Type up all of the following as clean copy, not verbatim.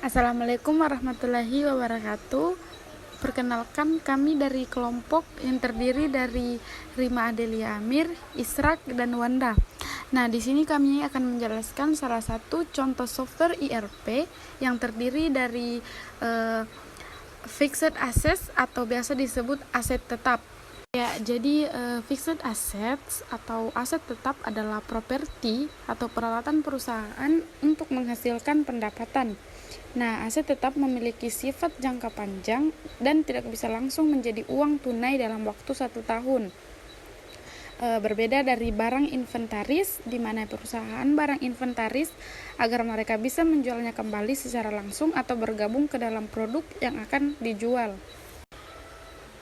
Assalamualaikum warahmatullahi wabarakatuh. Perkenalkan, kami dari kelompok yang terdiri dari Rima Adelia Amir, Israk, dan Wanda. Nah, di sini kami akan menjelaskan salah satu contoh software ERP yang terdiri dari fixed assets atau biasa disebut aset tetap. Ya, jadi fixed assets atau aset tetap adalah properti atau peralatan perusahaan untuk menghasilkan pendapatan. Nah, aset tetap memiliki sifat jangka panjang dan tidak bisa langsung menjadi uang tunai dalam waktu 1 tahun. Berbeda dari barang inventaris, di mana perusahaan barang inventaris agar mereka bisa menjualnya kembali secara langsung atau bergabung ke dalam produk yang akan dijual.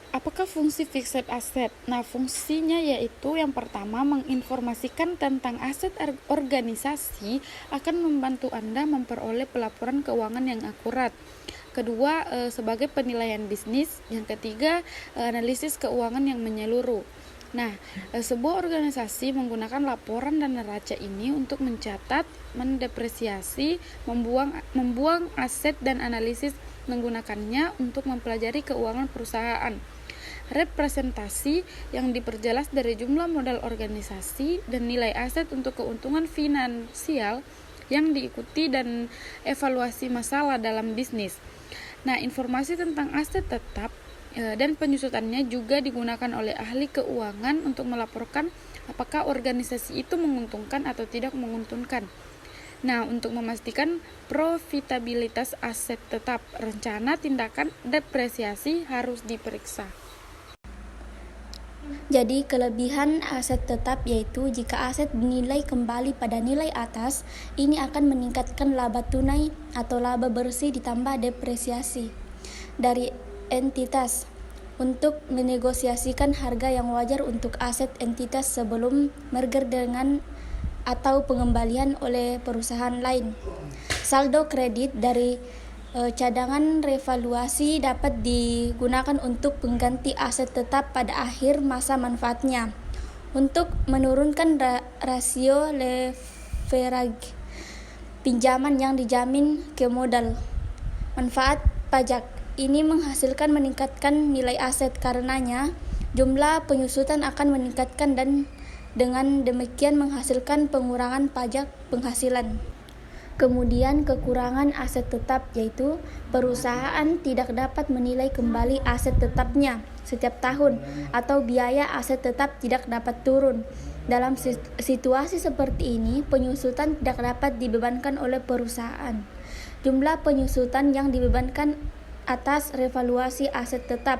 Apakah fungsi fixed asset? Nah, fungsinya yaitu yang pertama menginformasikan tentang aset organisasi akan membantu Anda memperoleh pelaporan keuangan yang akurat. Kedua, sebagai penilaian bisnis. Yang ketiga, analisis keuangan yang menyeluruh. Nah, sebuah organisasi menggunakan laporan dan neraca ini untuk mencatat, mendepresiasi, membuang aset dan analisis menggunakannya untuk mempelajari keuangan perusahaan. Representasi yang diperjelas dari jumlah modal organisasi dan nilai aset untuk keuntungan finansial yang diikuti dan evaluasi masalah dalam bisnis. Nah, informasi tentang aset tetap dan penyusutannya juga digunakan oleh ahli keuangan untuk melaporkan apakah organisasi itu menguntungkan atau tidak menguntungkan. Nah, untuk memastikan profitabilitas aset tetap, rencana tindakan depresiasi harus diperiksa. Jadi kelebihan aset tetap yaitu jika aset dinilai kembali pada nilai atas, ini akan meningkatkan laba tunai atau laba bersih ditambah depresiasi dari entitas untuk menegosiasikan harga yang wajar untuk aset entitas sebelum merger dengan atau pengembalian oleh perusahaan lain. Saldo kredit dari cadangan revaluasi dapat digunakan untuk pengganti aset tetap pada akhir masa manfaatnya untuk menurunkan rasio leverage pinjaman yang dijamin ke modal. Manfaat pajak ini menghasilkan meningkatkan nilai aset, karenanya jumlah penyusutan akan meningkatkan dan dengan demikian menghasilkan pengurangan pajak penghasilan. Kemudian kekurangan aset tetap yaitu perusahaan tidak dapat menilai kembali aset tetapnya setiap tahun atau biaya aset tetap tidak dapat turun. Dalam situasi seperti ini, penyusutan tidak dapat dibebankan oleh perusahaan. Jumlah penyusutan yang dibebankan atas revaluasi aset tetap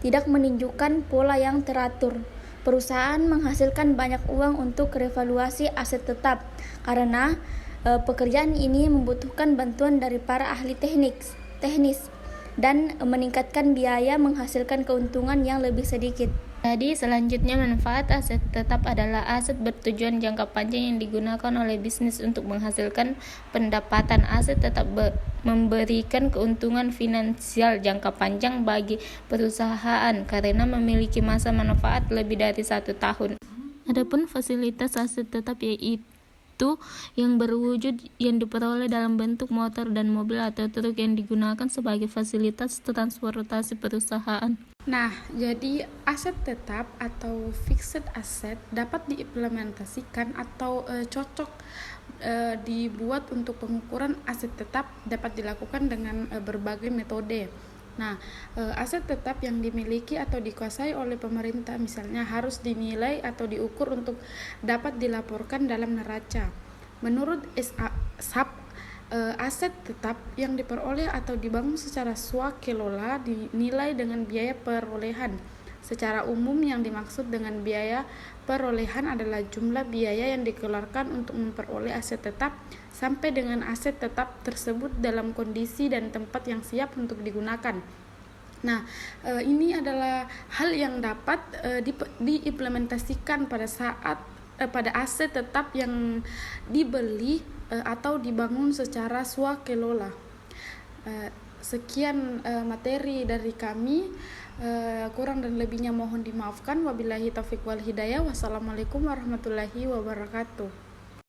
tidak menunjukkan pola yang teratur. Perusahaan menghasilkan banyak uang untuk revaluasi aset tetap karena pekerjaan ini membutuhkan bantuan dari para ahli teknis dan meningkatkan biaya menghasilkan keuntungan yang lebih sedikit. Jadi selanjutnya manfaat aset tetap adalah aset bertujuan jangka panjang yang digunakan oleh bisnis untuk menghasilkan pendapatan. Aset tetap memberikan keuntungan finansial jangka panjang bagi perusahaan karena memiliki masa manfaat lebih dari 1 tahun. Adapun fasilitas aset tetap yaitu yang berwujud yang diperoleh dalam bentuk motor dan mobil atau truk yang digunakan sebagai fasilitas transportasi perusahaan. Nah, jadi aset tetap atau fixed asset dapat diimplementasikan atau cocok dibuat untuk pengukuran aset tetap dapat dilakukan dengan berbagai metode. Nah, aset tetap yang dimiliki atau dikuasai oleh pemerintah misalnya harus dinilai atau diukur untuk dapat dilaporkan dalam neraca. Menurut SAP, aset tetap yang diperoleh atau dibangun secara swakelola dinilai dengan biaya perolehan. Secara umum yang dimaksud dengan biaya perolehan adalah jumlah biaya yang dikeluarkan untuk memperoleh aset tetap sampai dengan aset tetap tersebut dalam kondisi dan tempat yang siap untuk digunakan. Nah, ini adalah hal yang dapat diimplementasikan pada saat pada aset tetap yang dibeli atau dibangun secara swakelola. Sekian materi dari kami. Kurang dan lebihnya mohon dimaafkan. Wabillahi taufiq wal hidayah. Wassalamualaikum warahmatullahi wabarakatuh.